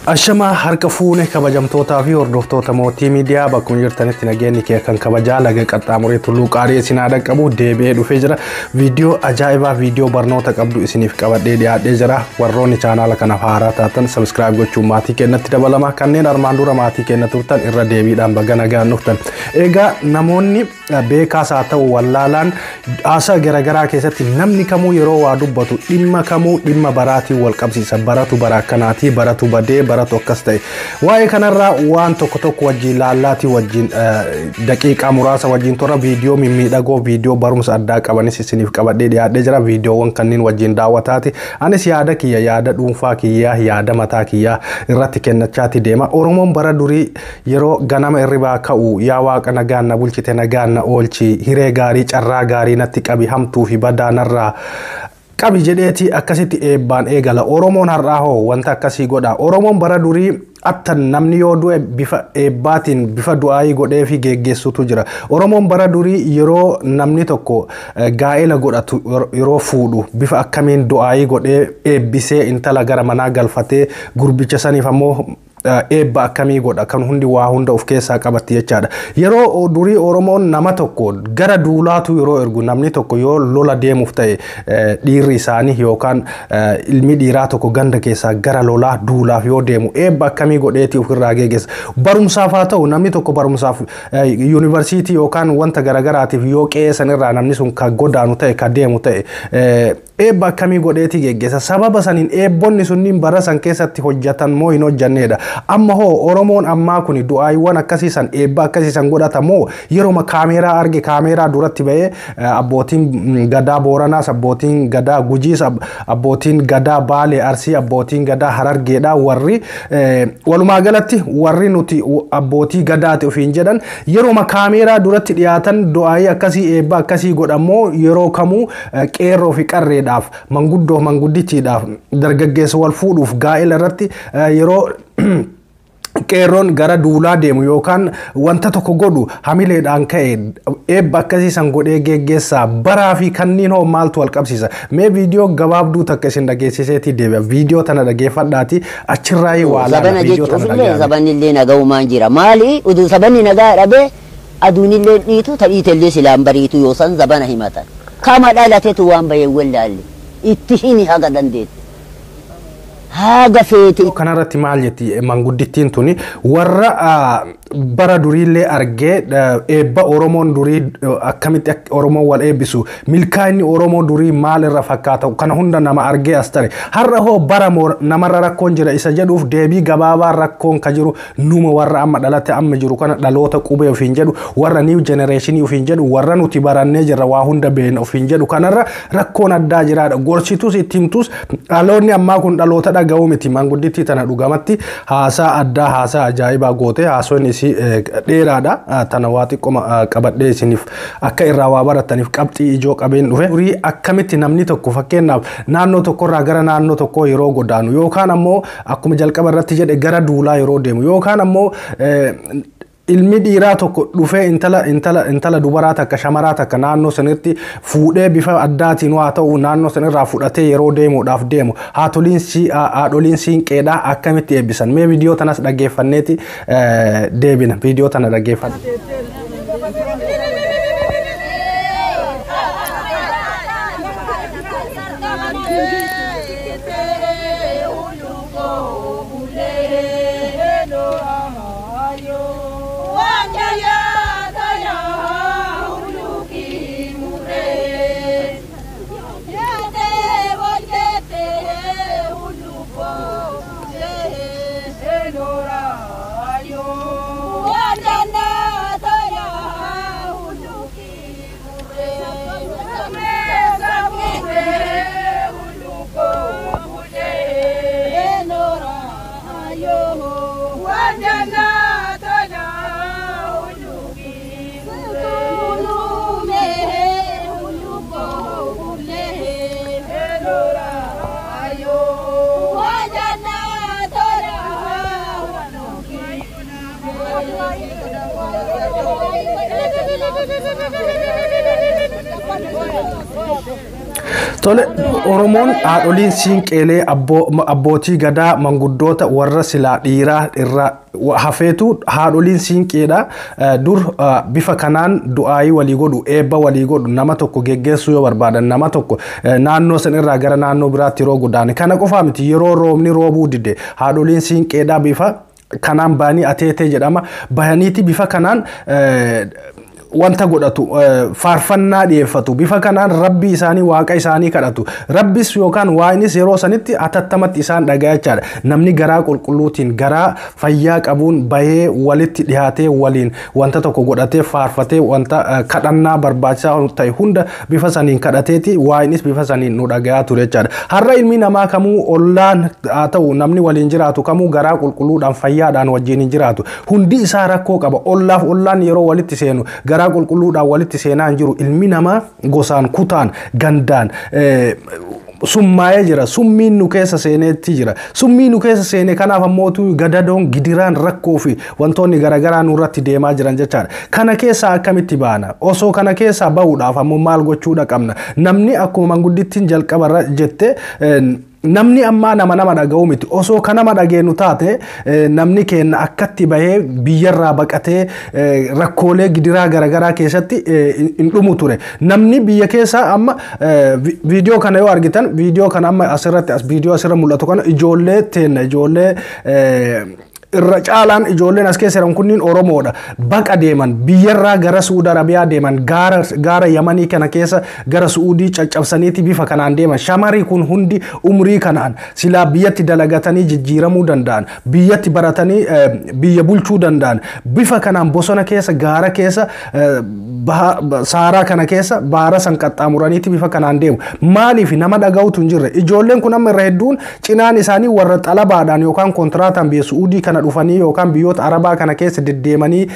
Ashama harka fuune kabajamtootaa fi hordoftoota mootii miidiyaa bakka jirtanitti nageenyi kee kan kabajaa laga qaxxaamuree tulluu qaarii isin aadan qabu deebi'ee dhufee jira. Viidiyoo ajaa'ibaa viidiyoo barnoota qabdu isiniif qabadhee dhiyaadhee jira. Warroonni chaanaala kanaaf haaraa taatan subscribe gochuun maatii keenyatti dabalama. Kanneen armaan dura maatii keenya turtan irra deebiidhaan baga nagaan dhuftan. Egaa namoonni beekaas haa ta'u wallaalaan haasaa garaagaraa keessatti namni kamuu yeroo waa dubbatu dhimma kamuu dhimma baraatiin wal qabsiisa. Baratu bara akkanaatii baratu badee baratu akkas ta'e waa'ee kanarraa waan tokko wajjin laallaati wajjin daqiiqaa muraasa wajjin torra viidiyoo mimmiidhagoo viidiyoo barumsa addaa qabanis isiniif qabadhee dhiyaadhee jira. Viidiyoowwan kanneen wajjin daawwataati. Anis yaada kiyya yaada dhuunfaa kiyyaa yaada mataa kiyyaa irratti kennachaati deema. Oromoon bara durii yeroo ganama irribaa ka'u yaa waaqa nagaan na bulchite nagaan na oolchi hiree gaarii carraa gaarii natti qabi hamtuu fi badaanarraa qabi jedheeti akkasitti eebbaan eegala. Oromoon har'aa hoo wanta akkasii godha. Oromoon bara durii attan namni yoo du'e bifa eebbaatiin bifa du'aayii godhee fi geggeessutu jira. Oromoon bara durii yeroo namni tokko gaa'ela godhatu yeroo fuudhu bifa akkamiin du'aayii godhee eebbisee intala gara manaa galfatee gurbicha saniif ammoo eebba akkamii godha kan hundi waa hunda of keessaa qabatti jechaadha. Yeroo durii Oromoon nama tokko gara duulaatu yeroo ergu namni tokko yoo lola deemuuf ta'e dhiirri isaanii yookaan ilmi dhiiraa tokko ganda keessaa gara lolaa duulaaf yoo deemu eebba akkamii godheeti ofirraa geggeessa. Barumsaaf haa ta'u namni tokko barumsaaf yuunivarsiitii yookaan wanta garaagaraatiif yoo qe'ee sanirraa namni sun ka godaanu ta'e ka deemu ta'e eebba akkamii godheeti geggeessa. Sababa saniin eebbonni sunniin bara san keessatti hojjetan moo hin hojjanneedha. Amma hoo Oromoon ammaa kun du'aayiwwan akkasiisan eebba akkasiisan godhatamoo yeroo kaameeraa arge kaameeraa duratti ba'ee abbootiin gadaa Booranaas abbootiin gadaa Gujiis abbootiin gadaa Baalee Arsii abbootiin gadaa Harargeedhaa warri walumaa galatti warri nuti abbootii gadaati ofiin jedhan yeroo kaameeraa duratti dhiyaatan du'aayii akkasii eebba akkasii godhamoo yeroo kamuu qeerroo fi qarreedhaaf manguddoo mangudditiidhaaf dargaggeessa wal fuudhuuf gaa'ela irratti yeroo qeerroon gara duulaa deemu yookaan wanta tokko godhu hamileedhaan ka'e eebba akkasiisan godhee geggeessaa baraa fi kanniin hoo maaltu wal qabsiisa. Mee viidiyoo gabaabduu takka isin dhageessiseetii deebi'a. Viidiyoo tana dhageeffadhaati achirraa waa laala viidiyoo tana dhageeffadha. Sabanillee nagaumaan jira. Maali uduu sabanni nagaa dhabe aduunillee dhiitu tadhiitellee silaan bariitu yoo san zabana himatan. Kama dhalateetu waan bahee wallaalle itti hini haga dandeetti. Haga feeti kanarratti maal jetti manguddittiin tuni warra bara duriillee argee eebba Oromoon durii akkamitti Oromoon wal eebbisu milkaa'inni Oromoo durii maal irra fakkaata kana hunda nama argee as tare har'a hoo bara namarra rakkoon jira isa jedhuuf deebii gabaabaa rakkoon ka jiru numa warra amma dhalate amma jiru kana dhaloota qubee ofiin jedhu warra new generation ofiin jedhu warra nuti barannee jirra waa hunda beekna ofiin jedhu kanarra rakkoon addaa jiraadha. Gorsitus ittimtus dhaloonni ammaa kun dhaloota dhaga'uu miti. Manguddittii tana dhugamatti haasaa addaa haasaa ajaa'ibaa goote haasoon isii dheeraadha. Tana waa xiqqoo qabadhee isiniif akka irraa waa barataniif qabxii ijoo qabeen dhufe. Durii akkamitti namni tokko fakkeenyaaf naannoo tokkorraa gara naannoo tokkoo yeroo godaanu yookaan ammoo akkuma jalqaba irratti jedhe gara duulaa yeroo deemu yookaan ammoo ilmi dhiiraa tokko dhufee intala dubaraa takka shamaraa takka naannoo sanitti fuudhee bifa addaatiin waa ta'u naannoo sanirraa fudhatee yeroo deemuudhaaf deemu haadholiin siinqeedhaa akkamitti eebbisan. Mee viidiyoo tanas dhaggeeffanneeti deebina. Viidiyoo tana dhaggeeffanne. Tole Oromoon haadholiin siinqeelee abbootii gadaa manguddoota warra silaa dhiiraa irraa hafeetu haadholiin siinqeedha dur bifa kanaan du'aayii walii godhu eebba walii godhu nama tokko geggeessuu yoo barbaadan nama tokko naannoo san irraa gara naannoo biraatti yeroo godaane kana qofaa miti yeroo roobni roobuu dide haadholiin siinqeedha bifa kanaan baanii ateetee jedhama bahaniiti bifa kanaan wanta godhatu faarfannaa dhiyeeffatu bifa kanaan rabbi isaanii waaqa isaanii kadhatu rabbis yookaan waa'inis yeroo sanitti atattamatti isaan dhagayachaadha namni garaa qulqulluutiin garaa fayyaa qabuun bahee walitti dhiyaatee waliin wanta tokko godhatee faarfatee wanta kadhannaa barbaachisaa ta'e hunda bifa saniin kadhateeti waa'inis bifa saniin nu dhagayaa ture jechaadha har'a ilmi namaa kamuu ollaan haa ta'u namni waliin jiraatu kamuu garaa qulqulluudhaan fayyaadhaan wajjin jiraatu hundi isaa rakkoo qaba ollaaf ollaan yeroo walitti seenu garaa qulqulluudhaan walitti seenaan jiru ilmi namaa gosaan kutaan gandaan summaa'ee jira summiin nu keessa seeneetti jira summiin nu keessa seene kanaaf ammootu gadadoon gidiraan rakkoo fi wantoonni garagaraa nurratti deemaa jiran jechaadha kana keessaa akkamitti baana osoo kana keessaa bahuudhaaf ammoo maal gochuudha qabna namni akkuma manguddittiin jalqabarra jette namni amma nama dhaga'u miti osoo kana dhageenyu taate namni keenya akkatti bahee biyyarraa baqatee rakkoolee gidiraa garagaraa keessatti hin dhumu ture namni biyya keessaa amma viidiyoo kana yoo argitan viidiyoo kana amma asirratti viidiyoo asirra mul'atu kana ijoollee teenna ijoollee irra caalaan ijoolleen as keessa jiran kunniin Oromoodha baqa deeman biyyarraa gara Suudi Arabiyaa deeman gaara Yamanii kana keessa gara Suudii caccabsaniiti bifa kanaan deeman shamarii kun hundi umrii kanaan silaa biyyatti dalagatanii jijjiiramuu danda'an biyyatti baratanii biyya bulchuu danda'an bifa kanaan bosona keessa gaara keessa saaraa kana keessa baara san qaxxaamuraniiti bifa kanaan deemu maaliif nama dhaga'utu hin jirre ijoolleen kun amma irra hedduun cinaan isaanii warra xalabaadhaan yookaan kontiraataan biyya Suudii kana dhufanii yookaan biyyoota Arabaa kana keessa deddeemanii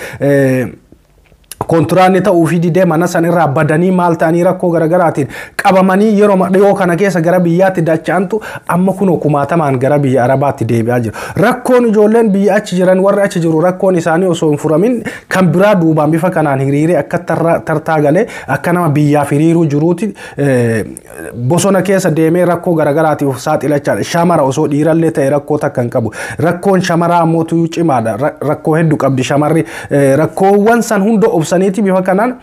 kontiraanni ta'uu fi didee mana san irraa badanii maal ta'anii rakkoo garagaraatiin qabamanii yeroo dhiyoo kana keessa gara biyyaatti dacha'antu amma kun kumaatamaan gara biyya Arabaatti deebi'aa jiru rakkoon ijoolleen biyya achi jiran warri achi jiru rakkoon isaanii osoo hin furamin kan biraa duubaan bifa kanaan hiriiree akka tartaa galee akka nama biyyaaf hiriiruu jiruuti bosona keessa deemee rakkoo garagaraatiif saaxilachaadha shamara osoo dhiirallee ta'e rakkoo takka hin qabu rakkoon shamaraa ammootu cimaadha rakkoo hedduu qabdi shamarri rakkoowwan san hunda obsaniiti bifa kanaan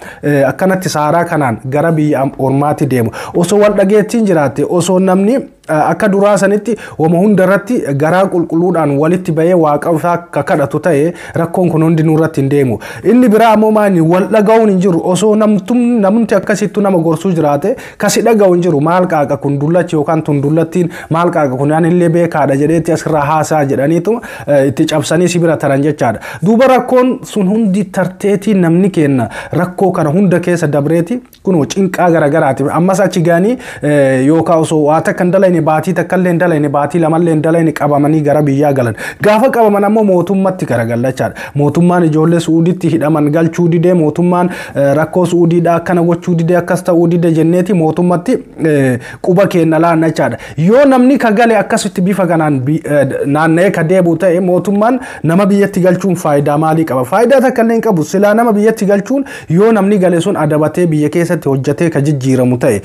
akkanatti saaraa kanaan gara biyya ormaatti deemu osoo wal dhageettiin jiraatte osoo namni akka duraa sanitti wama hundarratti garaa qulqulluudhaan walitti bahee waaqa isaa kadhatu ta'e rakkoon kun hundi nurratti hin deemu inni biraa ammoo maani wal dhaga'uun hin jiru osoo namni akkasittu nama gorsuu jiraate kasi dhaga'u hin jiru maal qaaqa kun dullachi yookaan tun dullattiin maal qaaqa kun ani illee beekaadha jedheetti asirraa haasaa jedhaniitu itti cabsanii sibira taran jechaadha duuba rakkoon sun hundi tarteetii namni kenna rakkoo kana hunda keessa dabreeti kunoo cinqaa garagaraati ammas achi gaanii yookaan osoo waa takka hin baatii takkallee dalayne baatii lamallee dalayne qabamanii gara biyyaa galan gaafa qabaman ammoo mootummatti garagallachaadha mootummaan ijoollee Suuditti hidhaman galchuu didee mootummaan rakkoo Suudiidha akkana gochuu didee akkas ta'uu didee jenneeti mootummatti quba kenna laannachaadha yoo namni ka gale akkasitti bifa kanaan naanna'ee ka deebi'u ta'e mootummaan nama biyyatti galchuun faayidaa maalii qaba faayidaa takkallee hin qabu silaa nama biyyatti galchuun yoo namni gale sun adabatee biyya keessatti hojjetee ka jijjiiramu ta'e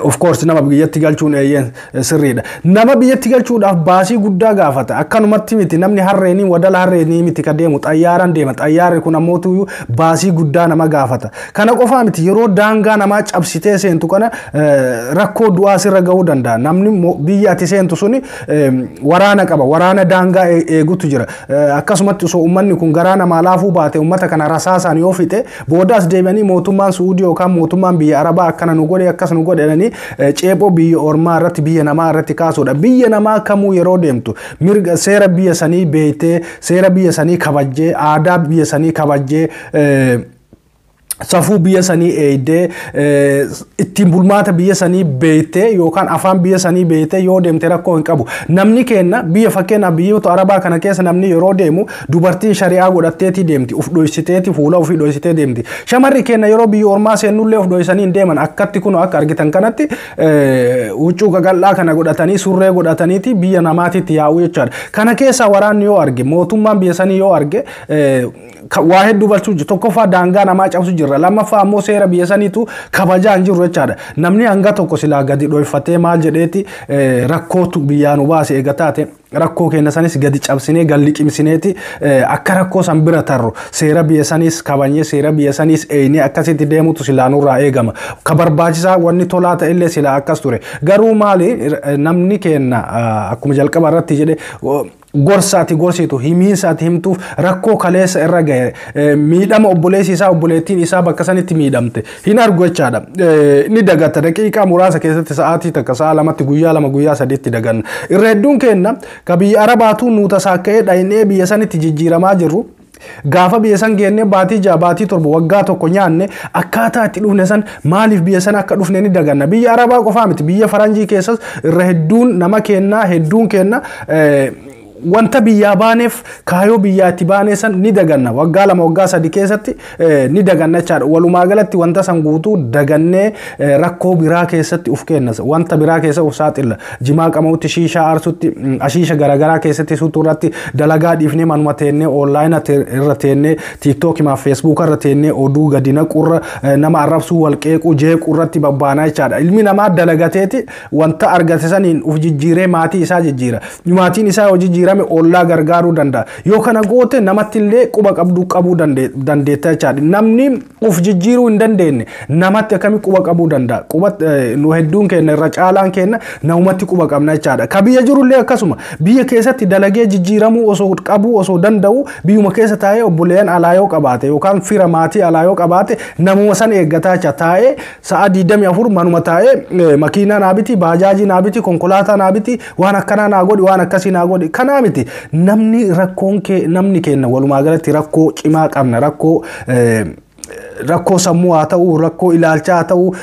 of course nama biyyatti galchuun sirriidha nama biyyatti galchuudhaaf baasii guddaa gaafata akkanumatti miti namni harreenii wadala harreenii miti ka deemu xayyaaraan deema xayyaarri kun ammootu baasii guddaa nama gaafata kana qofaa miti yeroo daangaa namaa cabsitee seentu kana rakkoo du'aa sirra ga'uu danda'a namni biyya ati seentu suni waraana qaba waraana daangaa eegutu jira akkasumatti osoo ummanni kun garaa namaa laafuu baate ummata kana rasaasaan yoo fixe boodaas deebi'anii mootummaan Suudii yookaan mootummaan biyya Arabaa akkana nu godhe akkas nu godhe jedhanii ceephoo biyya ormaa irratti biyya namaa irratti kaasuudha biyya namaa kamuu yeroo deemtu mirga seera biyya sanii beeytee seera biyya sanii kabajjee aadaa biyya sanii kabajjee safuu biyya sanii eeyidee ittiin bulmaata biyya sanii beeytee yookaan afaan biyya sanii beeytee yoo deemte rakkoo hin qabu namni kenna biyya fakkeenyaaf biyyoota Arabaa kana keessa namni yeroo deemu dubartiin shari'aa godhatteetii deemti uf dhoysiteeti fuula ofii dhoysitee deemti shamarri kenna yeroo biyya ormaa seennullee uf dhoysanii hin deeman akkatti kun akka argitan kanatti huccuu qaqal'aa kana godhatanii surree godhataniiti biyya namaatitti yaa'u jechaadha kana keessa waraanni yoo arge mootummaan biyya sanii yoo arge waa hedduu balchuu tokkoffaa daangaa namaa cabsu jirra lammaffaa ammoo seera biyya saniitu kabajaa hin jiru jechaadha namni hanga tokko silaa gadi dhoyfatee maal jedheeti rakkootu biyyaa nu baase eega taate rakkoo keenya sanis gadi cabsinee galliqimsineeti akka rakkoo san bira tarru seera biyya sanis kabanyee seera biyya sanis eeyinee akkasitti deemutu silaa nurraa eegama ka barbaachisaa wanni tolaa ta'ellee silaa akkas ture garuu maali namni keenya akkuma jalqaba irratti jedhe gorsaati gorsitu himiinsaati himtuuf rakkoo kaleessa irra gahe miidhama obboleessi isaa obboleettiin isaa bakka sanitti miidhamte hin argu jechaadha ni dagata daqiiqaa muraasa keessatti sa'aatii takka sa'a lamatti guyyaa lama guyyaa sadiitti daganna irra hedduun keenya ka biyya arabaatu nuuta saakka'ee dhaynee biyya sanitti jijjiiramaa jirru gaafa biyya san geenne baatii ja'a baatii torba waggaa tokko nyaanne akkaataa itti dhufne san maaliif biyya san akka dhufne ni daganna biyya arabaa qofaa miti biyya faranjii keessas irra hedduun nama kennaa hedduun kenna wanta biyyaa baaneef kaayoo biyyaatti baanee san ni daganna waggaa lama waggaa sadi keessatti ni daganna jechaadha walumaa galatti wanta san guutuu dagannee rakkoo biraa keessatti uf kenna wanta biraa keessa uf saaxilla jimaa qamuutti shiishaa aarsutti ashiisha garagaraa keessatti suuturratti dalagaa dhiifnee manuma teennee onlaayina irra teennee tiiktookii maa feesbuuka irra teennee oduu gadi naqurra nama arrabsuu walqeequu jeequu irratti babbaanaa jechaadha ilmi namaa dalagateeti wanta argate saniin uf jijjiiree maatii isaa jijjiira maatiin isaa hojii jijjiirame ollaa gargaaruu danda'a yoo kana goote namatti illee quba qabuu dandeetta jechaadha namni uf jijjiiruu hin dandeenye namatti akkamii quba qabuu danda'a quba nu hedduun keenya irra caalaan keenya namumatti quba qabna jechaadha ka biyya jirullee akkasuma biyya keessatti dalagee jijjiiramuu osoo qabuu osoo danda'u biyyuma keessa taa'ee obboleeyyan alaayoo qabaate yookaan fira maatii alaayoo qabaate namuma san eeggataa jecha taa'ee sa'a 24 manuma taa'ee makiinaa naa biti baajaajii naa biti konkolaataa naa biti waan akkanaa naa godhi waan akkasii naa godhi kanaa miti namni rakkoon namni keenya walumaa galatti rakkoo cimaa qabna rakkoo sammuu haa ta'u rakkoo ilaalchaa haa ta'u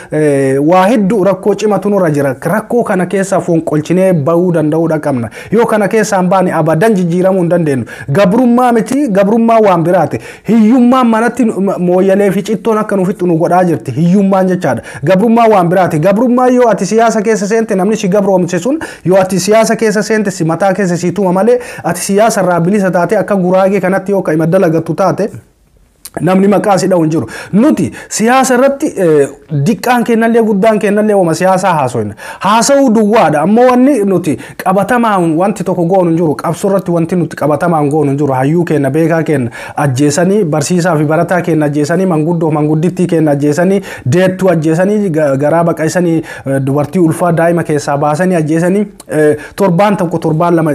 waa hedduu rakkoo cimatu nurra jira rakkoo kana keessaa fonqolchinee bahuu danda'uudha qabna yoo kana keessaan baane abadan jijjiiramuu hin dandeenyu gabrummaa miti gabrummaa waan biraati hiyyummaan manatti mooyyalee fi cittoon akka nuufittu nu godhaa jirti hiyyummaan jechaadha gabrummaa waan biraati gabrummaa yoo ati siyaasa keessa seente namni si gabroomse sun yoo ati siyaasa keessa seente si mataa keessa si tuma malee ati siyaasa irraa bilisa taate akka guraagee kanatti yoo ka ima dalagattu taate namni maqaa si dha'u hin jiru nuti siyaasa irratti diqqaan kennallee guddaan kennallee wama siyaasaa haasoina haasa'uu duwwaadha ammoo wanni nuti qabatamaan wanti tokko goonu hin jiru qabsoo irratti wanti nuti qabatamaan goonu hin jiru hayyuu kenna beekaa kenna ajjeesanii barsiisaa fi barataa kenna ajjeesanii manguddoo manguddittii kenna ajjeesanii deettuu ajjeesanii garaa baqaysanii dubartii ulfaa daa'ima keessaa baasanii ajjeesanii torbaan tokko torbaan lama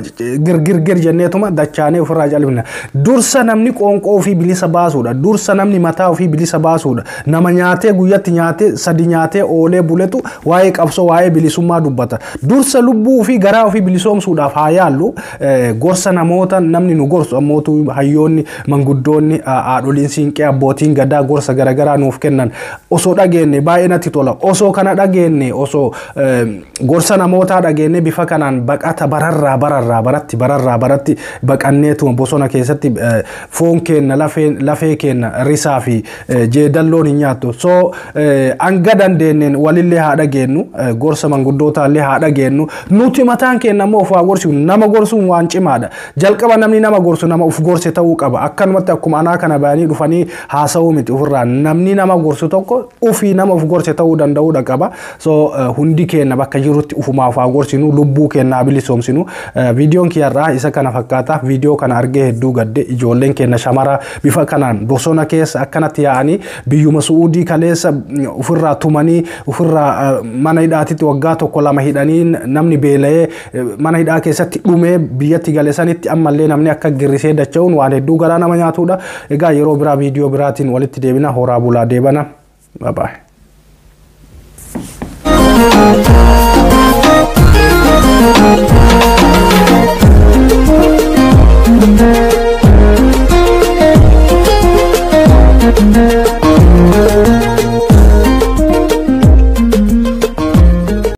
girgir jenneetuma dachaanee ofirraa jalbina dursa namni qoonqoo fi bilisa baasuudha dursa namni mataa ofii bilisa baasuudha nama nyaatee guyyatti nyaatee sadi nyaatee oolee buletu waa'ee qabsoo waa'ee bilisummaa dubbata dursa lubbuu fi garaa ofii bilisoomsuudhaaf haa yaallu gorsa namoota namni nu gorsu ammootu hayyoonni manguddoonni haadholiin siinqee abbootiin gadaa gorsa garagaraa nuuf kennan osoo dhageenne baay'ee natti tola osoo kana dhageenne osoo gorsa namootaa dhageenne bifa kanaan baqata bararraa baratti baqanneetuma bosona keessatti foon kenna lafee kenna risaa fi jeedalloon hin nyaattu so anga dandeenyeen walillee haa dhageennu gorsa manguddootallee haa dhageennu nuti mataan keenya ammoo of gorsu nama gorsuun waan cimaadha jalqaba namni nama gorsu nama uf gorse ta'uu qaba akkanumatti akkuma anaa kana baanii dhufanii haasa'uu miti ofirraa namni nama gorsu tokko ufii nama uf gorse ta'uu danda'uudha qaba so hundi keenya bakka jirutti ufumaa uf gorsinu lubbuu keenya bilisoomsinu viidiyoon kiyarraa isa kana fakkaata viidiyoo kana argee hedduu gadde ijoolleen keenya shamara bifa kanaan bosona keessa akkanatti yaa'anii biyyuma Suudii kaleessa ofirraa tumanii ofirraa mana hidhaatitti waggaa tokko lama hidhanii namni beela'ee mana hidhaa keessatti dhumee biyyatti galesanitti ammallee namni akka girrisee dacha'uun waan hedduu garaa nama nyaatudha egaa yeroo biraa viidiyoo biraatiin walitti deebina horaa bulaa deebana bye bye